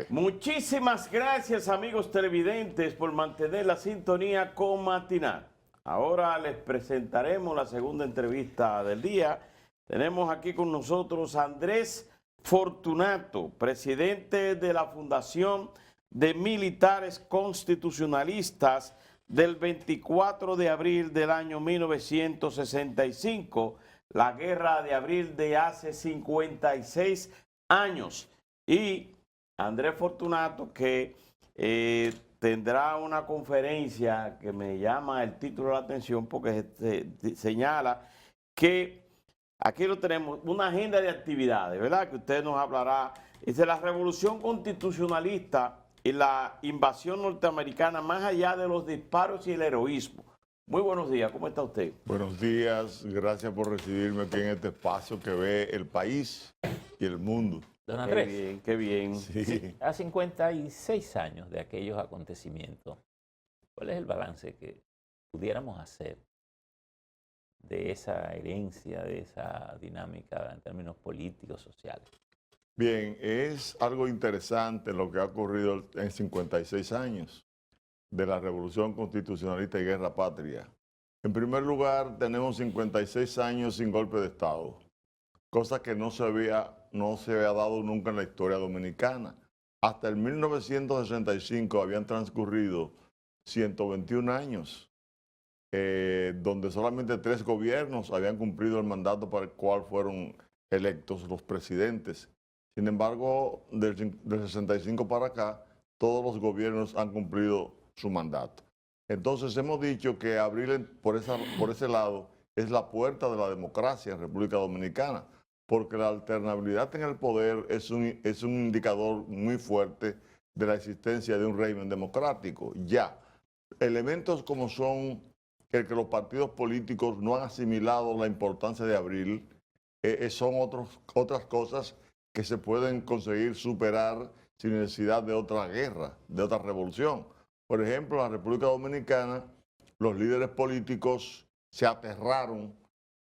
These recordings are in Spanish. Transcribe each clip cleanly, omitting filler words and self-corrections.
Muchísimas gracias, amigos televidentes, por mantener la sintonía con Matinal. Ahora les presentaremos la segunda entrevista del día. Tenemos aquí con nosotros a Andrés Fortunato, presidente de la Fundación de Militares Constitucionalistas del 24 de abril del año 1965, la guerra de abril de hace 56 años. Y Andrés Fortunato, que tendrá una conferencia que me llama el título de la atención porque señala que aquí lo tenemos, una agenda de actividades, ¿verdad? Que usted nos hablará. Dice la revolución constitucionalista y la invasión norteamericana más allá de los disparos y el heroísmo. Muy buenos días, ¿cómo está usted? Buenos días, gracias por recibirme aquí en este espacio que ve el país y el mundo. Don Andrés, Qué bien, qué bien. Sí. a 56 años de aquellos acontecimientos, ¿cuál es el balance que pudiéramos hacer de esa herencia, de esa dinámica en términos políticos, sociales? Bien, es algo interesante lo que ha ocurrido en 56 años de la Revolución Constitucionalista y Guerra Patria. En primer lugar, tenemos 56 años sin golpe de Estado, cosa que no se había dado nunca en la historia dominicana. Hasta el 1965 habían transcurrido 121 años, donde solamente 3 gobiernos habían cumplido el mandato para el cual fueron electos los presidentes. Sin embargo, del 65 para acá, todos los gobiernos han cumplido su mandato. Entonces hemos dicho que abril por ese lado es la puerta de la democracia en República Dominicana, porque la alternabilidad en el poder es un indicador muy fuerte de la existencia de un régimen democrático. Ya, elementos como son que los partidos políticos no han asimilado la importancia de abril, son otras cosas que se pueden conseguir superar sin necesidad de otra guerra, de otra revolución. Por ejemplo, en la República Dominicana, los líderes políticos se aterraron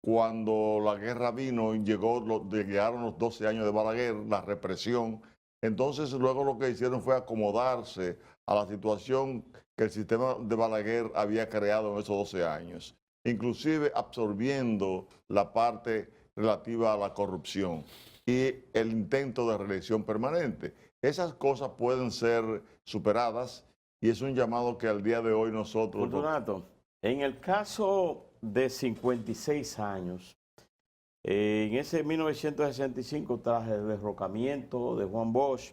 cuando la guerra vino y llegaron los 12 años de Balaguer, la represión. Entonces, luego lo que hicieron fue acomodarse a la situación que el sistema de Balaguer había creado en esos 12 años, inclusive absorbiendo la parte relativa a la corrupción y el intento de reelección permanente. Esas cosas pueden ser superadas y es un llamado que al día de hoy nosotros... Fortunato, en el caso de 56 años, en ese 1965, tras el derrocamiento de Juan Bosch,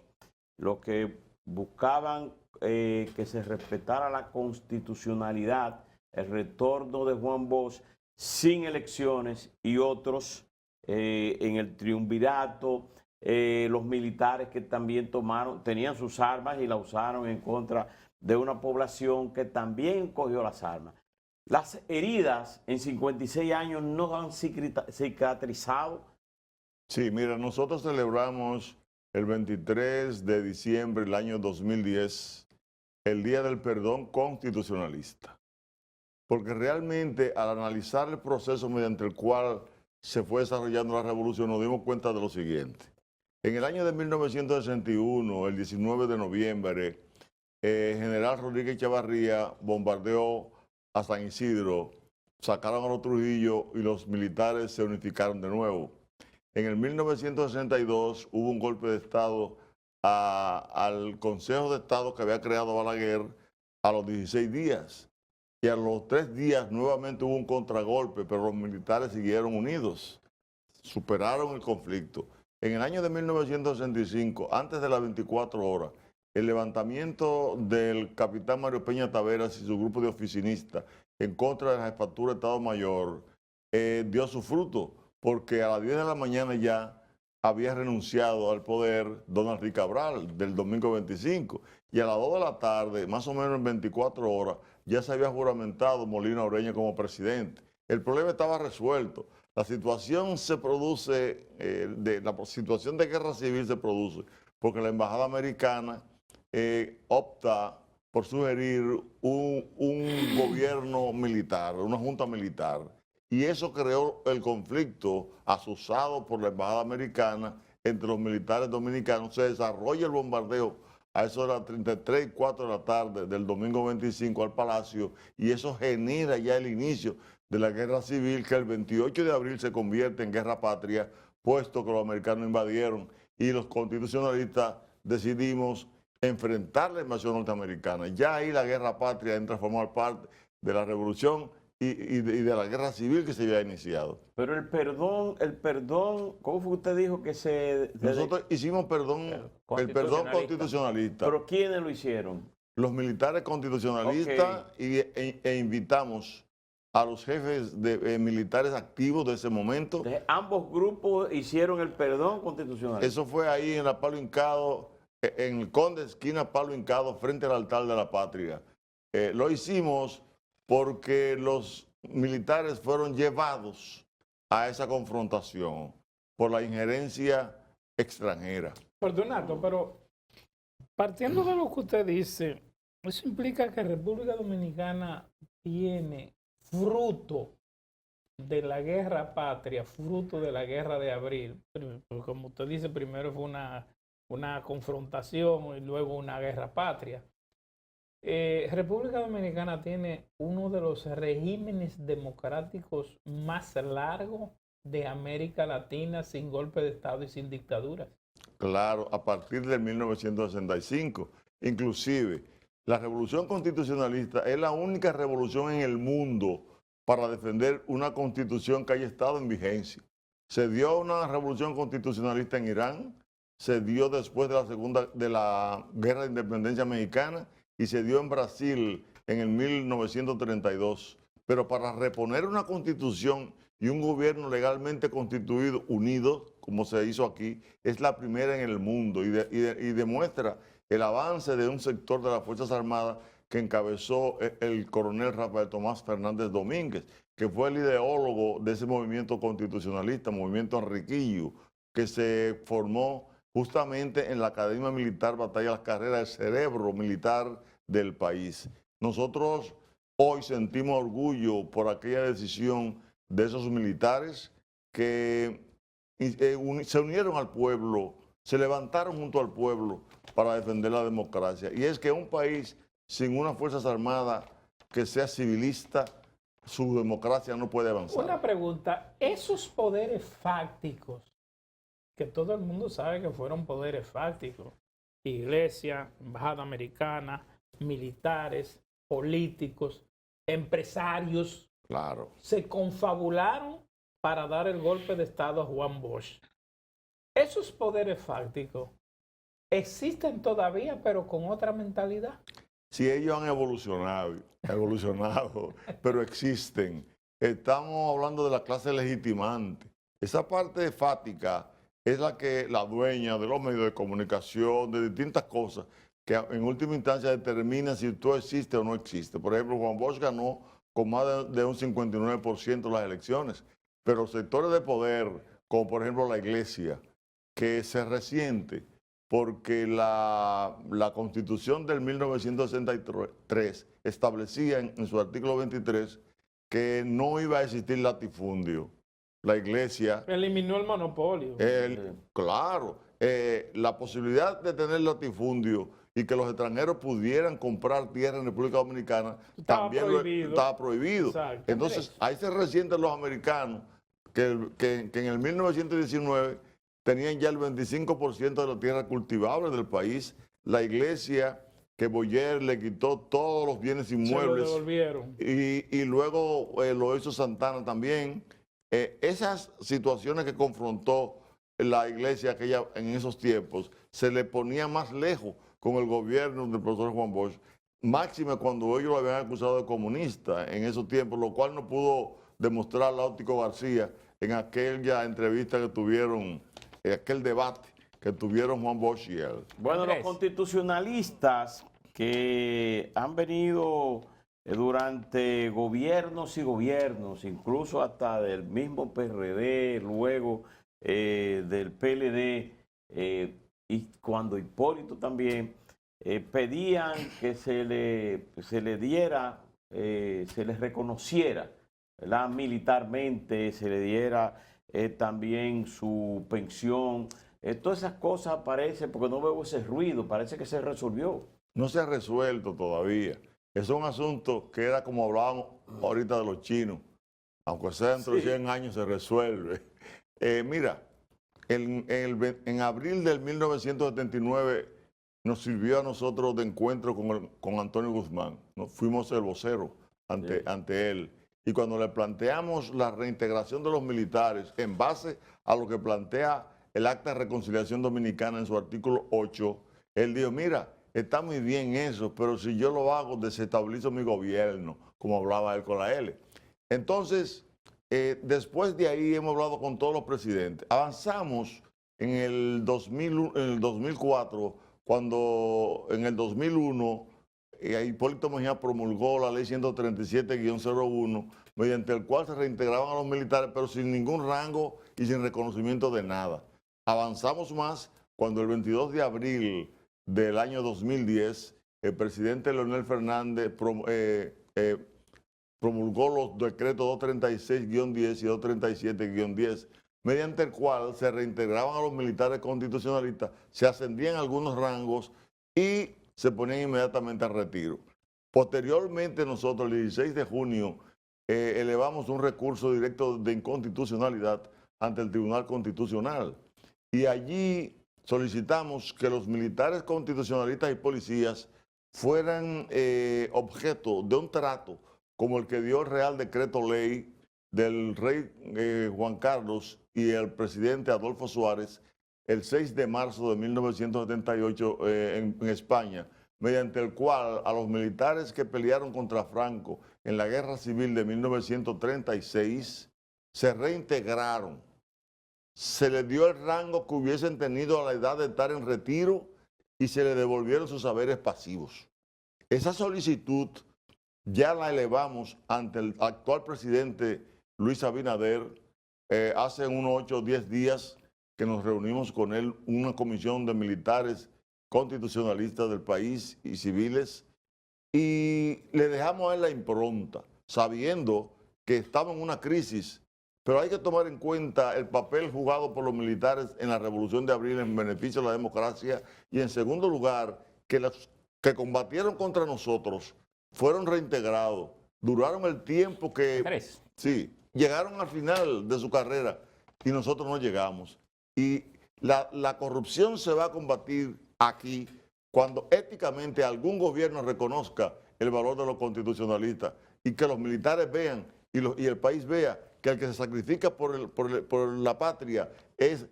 los que buscaban que se respetara la constitucionalidad, el retorno de Juan Bosch sin elecciones y otros en el triunvirato, los militares que también tenían sus armas y la usaron en contra de una población que también cogió las armas. Las heridas en 56 años no han cicatrizado. Sí, mira, nosotros celebramos el 23 de diciembre del año 2010 el Día del Perdón Constitucionalista. Porque realmente al analizar el proceso mediante el cual se fue desarrollando la revolución, nos dimos cuenta de lo siguiente. En el año de 1961, el 19 de noviembre, General Rodríguez Chavarría bombardeó a San Isidro, sacaron a los Trujillo y los militares se unificaron de nuevo. En el 1962 hubo un golpe de Estado al Consejo de Estado que había creado Balaguer a los 16 días. Y a los 3 días nuevamente hubo un contragolpe, pero los militares siguieron unidos, superaron el conflicto. En el año de 1965, antes de las 24 horas, el levantamiento del capitán Mario Peña Taveras y su grupo de oficinistas en contra de la jefatura de Estado Mayor dio su fruto, porque a las 10 de la mañana ya había renunciado al poder don Enrique Cabral del domingo 25, y a las 2 de la tarde, más o menos en 24 horas, ya se había juramentado Molina Ureña como presidente. El problema estaba resuelto. La situación se produce, la situación de guerra civil se produce porque la embajada americana opta por sugerir un gobierno militar, una junta militar. Y eso creó el conflicto azuzado por la embajada americana entre los militares dominicanos. Se desarrolla el bombardeo a eso de las 33 y 4 de la tarde del domingo 25 al Palacio, y eso genera ya el inicio de la guerra civil, que el 28 de abril se convierte en guerra patria, puesto que los americanos invadieron y los constitucionalistas decidimos enfrentar la invasión norteamericana. Ya ahí la guerra patria entra a formar parte de la revolución y de la guerra civil que se había iniciado. Pero el perdón, ¿cómo fue que usted dijo que se... Nosotros hicimos el perdón constitucionalista. ¿Pero quiénes lo hicieron? Los militares constitucionalistas e invitamos a los jefes militares activos de ese momento. Entonces, ambos grupos hicieron el perdón constitucional. Eso fue ahí en la Palo Hincado, en el Conde, esquina Palo Hincado, frente al altar de la patria. Lo hicimos porque los militares fueron llevados a esa confrontación por la injerencia extranjera. Fortunato, pero partiendo de lo que usted dice, eso implica que República Dominicana tiene fruto de la guerra patria, fruto de la guerra de abril. Como usted dice, primero fue una confrontación y luego una guerra patria. República Dominicana tiene uno de los regímenes democráticos más largos de América Latina, sin golpe de Estado y sin dictadura. Claro, a partir de 1965. Inclusive, la revolución constitucionalista es la única revolución en el mundo para defender una constitución que haya estado en vigencia. Se dio una revolución constitucionalista en Irán, se dio después de la Guerra de Independencia Mexicana y se dio en Brasil en el 1932. Pero para reponer una constitución y un gobierno legalmente constituido, unido, como se hizo aquí, es la primera en el mundo y demuestra el avance de un sector de las Fuerzas Armadas que encabezó el coronel Rafael Tomás Fernández Domínguez, que fue el ideólogo de ese movimiento constitucionalista, movimiento Enriquillo, que se formó justamente en la Academia Militar Batalla de las Carreras, el cerebro militar del país. Nosotros hoy sentimos orgullo por aquella decisión de esos militares que se unieron al pueblo, se levantaron junto al pueblo para defender la democracia. Y es que un país sin unas Fuerzas Armadas que sea civilista, su democracia no puede avanzar. Una pregunta, esos poderes fácticos, que todo el mundo sabe que fueron poderes fácticos, Iglesia, Embajada Americana, militares, políticos, empresarios, claro, se confabularon para dar el golpe de Estado a Juan Bosch. Esos poderes fácticos existen todavía, pero con otra mentalidad. Si ellos han evolucionado, pero existen. Estamos hablando de la clase legitimante. Esa parte fática es la dueña de los medios de comunicación, de distintas cosas, que en última instancia determina si tú existes o no existes. Por ejemplo, Juan Bosch ganó con más de un 59% las elecciones, pero sectores de poder, como por ejemplo la Iglesia, que se resiente porque la Constitución del 1963 establecía en su artículo 23 que no iba a existir latifundio. La Iglesia eliminó el monopolio. Claro, la posibilidad de tener latifundio y que los extranjeros pudieran comprar tierra en República Dominicana también estaba prohibido. Exacto. Entonces, ahí se resienten los americanos que en el 1919 tenían ya el 25% de la tierra cultivable del país. La Iglesia, que Boyer le quitó todos los bienes inmuebles. Se lo devolvieron. Y luego lo hizo Santana también. Esas situaciones que confrontó la Iglesia en esos tiempos se le ponía más lejos con el gobierno del profesor Juan Bosch, máxime cuando ellos lo habían acusado de comunista en esos tiempos, lo cual no pudo demostrar Láutico García en aquella entrevista que tuvieron, aquel debate que tuvieron Juan Bosch y él. Bueno, los constitucionalistas que han venido durante gobiernos y gobiernos, incluso hasta del mismo PRD, luego del PLD, y cuando Hipólito también, pedían que se le diera, se les reconociera, ¿verdad? Militarmente, se le diera también su pensión Todas esas cosas aparecen porque no veo ese ruido, parece que se resolvió. No se ha resuelto todavía. Es un asunto que era como hablábamos ahorita de los chinos. Aunque sea dentro de 100 años se resuelve. Mira, en abril del 1979 nos sirvió a nosotros de encuentro con Antonio Guzmán. Fuimos el vocero ante él. Y cuando le planteamos la reintegración de los militares en base a lo que plantea el Acta de Reconciliación Dominicana en su artículo 8, él dijo, mira, está muy bien eso, pero si yo lo hago, desestabilizo mi gobierno, como hablaba él con la L. Entonces, después de ahí hemos hablado con todos los presidentes. Avanzamos en el 2004, cuando en el 2001 Hipólito Mejía promulgó la ley 137-01, mediante el cual se reintegraban a los militares, pero sin ningún rango y sin reconocimiento de nada. Avanzamos más cuando el 22 de abril del año 2010, el presidente Leonel Fernández promulgó los decretos 236-10 y 237-10, mediante el cual se reintegraban a los militares constitucionalistas, se ascendían algunos rangos y se ponían inmediatamente al retiro. Posteriormente nosotros, el 16 de junio, elevamos un recurso directo de inconstitucionalidad ante el Tribunal Constitucional. Y allí solicitamos que los militares constitucionalistas y policías fueran objeto de un trato como el que dio el Real Decreto Ley del rey Juan Carlos y el presidente Adolfo Suárez el 6 de marzo de 1978 en España, mediante el cual a los militares que pelearon contra Franco en la Guerra Civil de 1936 se reintegraron. Se les dio el rango que hubiesen tenido a la edad de estar en retiro y se les devolvieron sus saberes pasivos. Esa solicitud ya la elevamos ante el actual presidente Luis Abinader hace unos 8 o 10 días que nos reunimos con él, una comisión de militares constitucionalistas del país y civiles, y le dejamos a él la impronta, sabiendo que estamos en una crisis, pero hay que tomar en cuenta el papel jugado por los militares en la Revolución de Abril en beneficio de la democracia, y en segundo lugar, que los que combatieron contra nosotros fueron reintegrados, duraron el tiempo que... Sí, llegaron al final de su carrera y nosotros no llegamos. Y la corrupción se va a combatir aquí cuando éticamente algún gobierno reconozca el valor de los constitucionalistas y que los militares vean y el país vea que el que se sacrifica por la patria es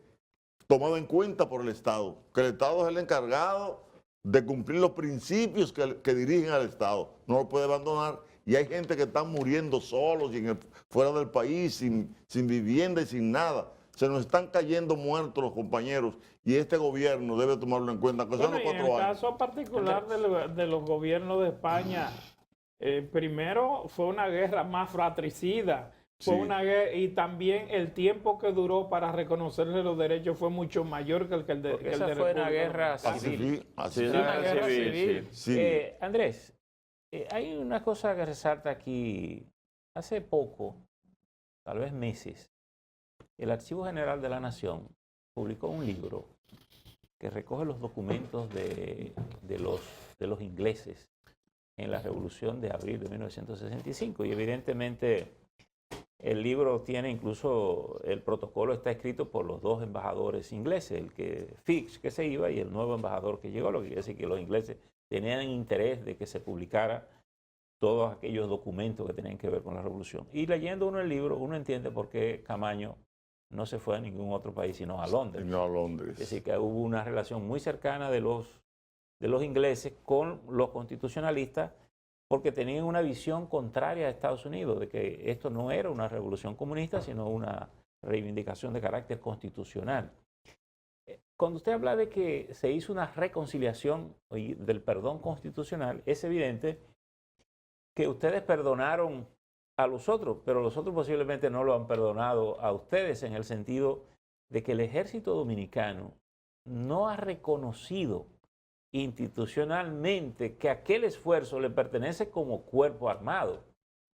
tomado en cuenta por el Estado, que el Estado es el encargado de cumplir los principios que dirigen al Estado, no lo puede abandonar. Y hay gente que está muriendo solos y fuera del país, sin vivienda y sin nada. Se nos están cayendo muertos los compañeros y este gobierno debe tomarlo en cuenta. Bueno, en el caso particular de los gobiernos de España, primero fue una guerra más fratricida. Fue una guerra, y también el tiempo que duró para reconocerle los derechos fue mucho mayor que el de esa fue una guerra civil. Una guerra civil. Sí. Andrés, hay una cosa que resalta aquí. Hace poco, tal vez meses, el Archivo General de la Nación publicó un libro que recoge los documentos de los ingleses en la Revolución de Abril de 1965. Y evidentemente el libro tiene incluso, el protocolo está escrito por los dos embajadores ingleses, el que Fix, que se iba, y el nuevo embajador que llegó, lo que quiere decir que los ingleses tenían interés de que se publicara todos aquellos documentos que tenían que ver con la revolución. Y leyendo uno el libro, uno entiende por qué Camaño no se fue a ningún otro país, sino a Londres. No a Londres. Es decir, que hubo una relación muy cercana de los ingleses con los constitucionalistas, porque tenían una visión contraria a Estados Unidos, de que esto no era una revolución comunista, sino una reivindicación de carácter constitucional. Cuando usted habla de que se hizo una reconciliación del perdón constitucional, es evidente que ustedes perdonaron a los otros, pero los otros posiblemente no lo han perdonado a ustedes, en el sentido de que el ejército dominicano no ha reconocido institucionalmente que aquel esfuerzo le pertenece como cuerpo armado,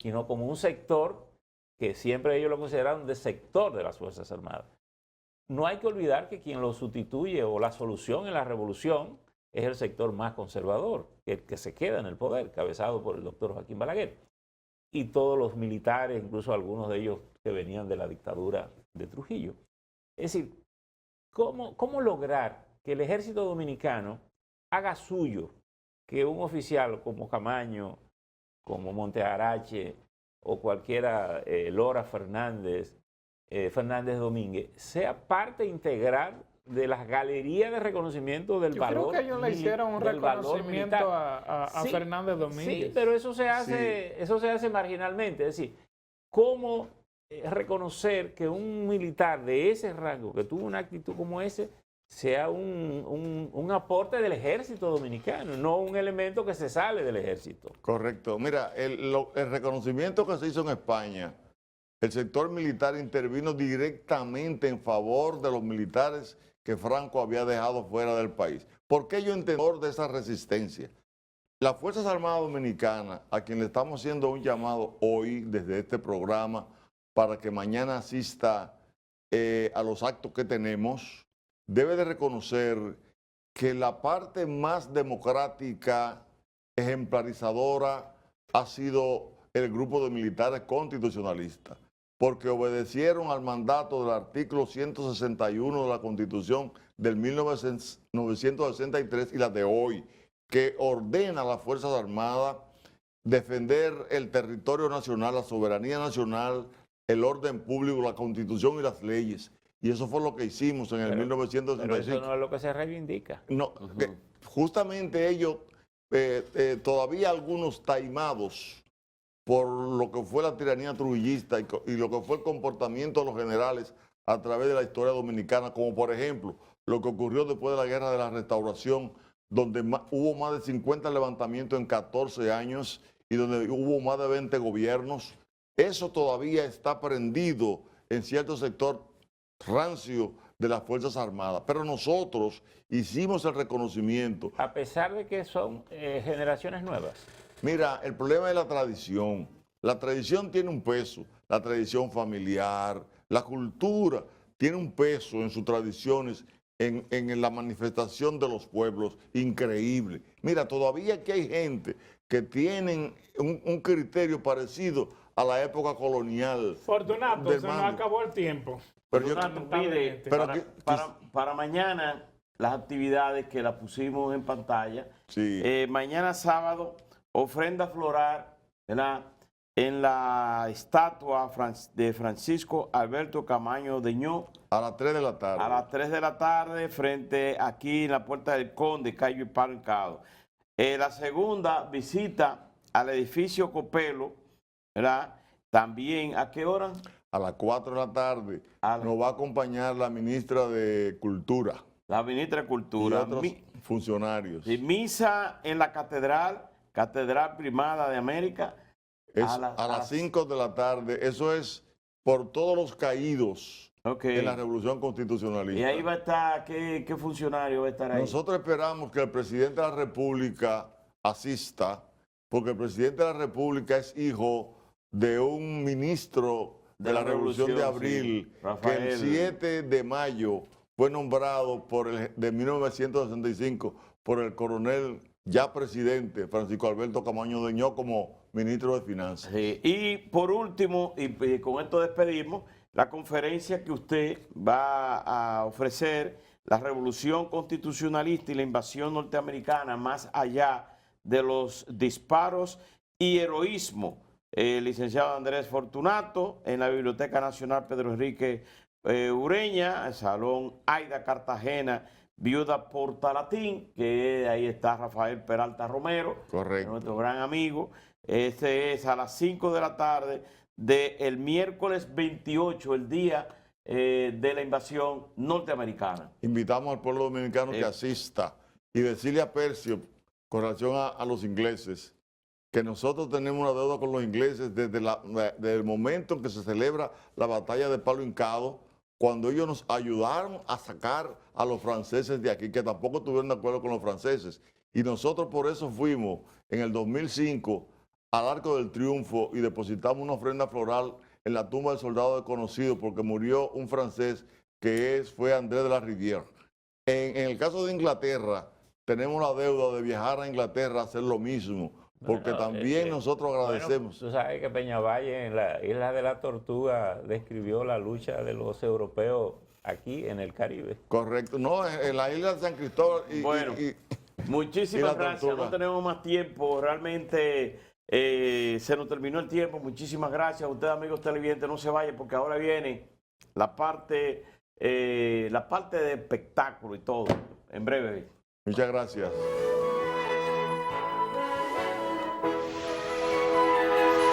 sino como un sector que siempre ellos lo consideraron de sector de las Fuerzas Armadas. no hay que olvidar que quien lo sustituye o la solución en la revolución es el sector más conservador, que se queda en el poder, cabezado por el doctor Joaquín Balaguer. Y todos los militares, incluso algunos de ellos que venían de la dictadura de Trujillo. Es decir, ¿cómo lograr que el ejército dominicano haga suyo que un oficial como Camaño, como Montearache o cualquiera, Lora Fernández, Fernández Domínguez, sea parte integral de las galerías de reconocimiento del valor Yo creo que ellos le hicieron un reconocimiento a Sí, Fernández Domínguez. Sí, pero eso se hace marginalmente. Es decir, ¿cómo reconocer que un militar de ese rango, que tuvo una actitud como ese, sea un aporte del ejército dominicano, no un elemento que se sale del ejército? Correcto. Mira, el reconocimiento que se hizo en España, el sector militar intervino directamente en favor de los militares que Franco había dejado fuera del país. ¿Por qué yo entiendo de esa resistencia? Las Fuerzas Armadas Dominicanas, a quien le estamos haciendo un llamado hoy desde este programa para que mañana asista a los actos que tenemos, debe de reconocer que la parte más democrática, ejemplarizadora, ha sido el grupo de militares constitucionalistas, porque obedecieron al mandato del artículo 161 de la Constitución del 1963 y la de hoy, que ordena a las Fuerzas Armadas defender el territorio nacional, la soberanía nacional, el orden público, la Constitución y las leyes. Y eso fue lo que hicimos en el 1965. Pero eso no es lo que se reivindica. No, justamente ellos, todavía algunos taimados por lo que fue la tiranía trujillista y lo que fue el comportamiento de los generales a través de la historia dominicana, como por ejemplo lo que ocurrió después de la Guerra de la Restauración, donde hubo más de 50 levantamientos en 14 años y donde hubo más de 20 gobiernos. Eso todavía está prendido en cierto sector rancio de las Fuerzas Armadas, pero nosotros hicimos el reconocimiento. A pesar de que son generaciones nuevas. Mira, el problema es la tradición. La tradición tiene un peso, la tradición familiar, la cultura tiene un peso en sus tradiciones, en la manifestación de los pueblos, increíble. Mira, todavía aquí hay gente que tienen un criterio parecido a la época colonial. Fortunato, se nos acabó el tiempo. Pero yo, Fortunato pide para mañana las actividades que las pusimos en pantalla. sí. Mañana sábado, ofrenda floral, ¿verdad?, en la estatua de Francisco Alberto Camaño Deñó. A las 3 de la tarde. A las 3 de la tarde, frente aquí en la Puerta del Conde, calle y Palo Hincado. La segunda visita al edificio Copelo, ¿verdad? También, ¿a qué hora? A las 4 de la tarde nos va a acompañar la ministra de Cultura. La ministra de Y Cultura. otros funcionarios. Y misa en la Catedral Primada de América. Es a las 5 de la tarde. Eso es por todos los caídos en la Revolución Constitucionalista. Y ahí va a estar, ¿qué funcionario va a estar ahí? Nosotros esperamos que el presidente de la República asista, porque el presidente de la República es hijo de un ministro de la Revolución de Abril, sí, Rafael. que el 7 de mayo fue nombrado de 1965 por el coronel ya presidente Francisco Alberto Camaño Deñó como ministro de Finanzas. Sí. Y por último, y con esto despedimos, la conferencia que usted va a ofrecer, la revolución constitucionalista y la invasión norteamericana más allá de los disparos y heroísmo. Licenciado Andrés Fortunato, en la Biblioteca Nacional Pedro Enrique Ureña, el Salón Aida Cartagena, Viuda Portalatín, que ahí está Rafael Peralta Romero, Correcto. Nuestro gran amigo. Este es a las 5 de la tarde del miércoles 28, el día de la invasión norteamericana. Invitamos al pueblo dominicano que asista y decirle a Percio, con relación a los ingleses, que nosotros tenemos una deuda con los ingleses desde el momento en que se celebra la batalla de Palo Hincado, cuando ellos nos ayudaron a sacar a los franceses de aquí, que tampoco estuvieron de acuerdo con los franceses. Y nosotros por eso fuimos en el 2005 al Arco del Triunfo y depositamos una ofrenda floral en la tumba del soldado desconocido, porque murió un francés fue Andrés de la Rivière. En el caso de Inglaterra, tenemos la deuda de viajar a Inglaterra a hacer lo mismo, porque Bueno, también nosotros agradecemos. Bueno, tú sabes que Peñavalle en la isla de la Tortuga describió la lucha de los europeos aquí en el Caribe. Correcto, no, en la isla de San Cristóbal Bueno. y Muchísimas la gracias, tortuga. no tenemos más tiempo, realmente se nos terminó el tiempo. Muchísimas gracias a ustedes, amigos televidentes, no se vayan porque ahora viene la parte de espectáculo y todo, en breve. muchas gracias.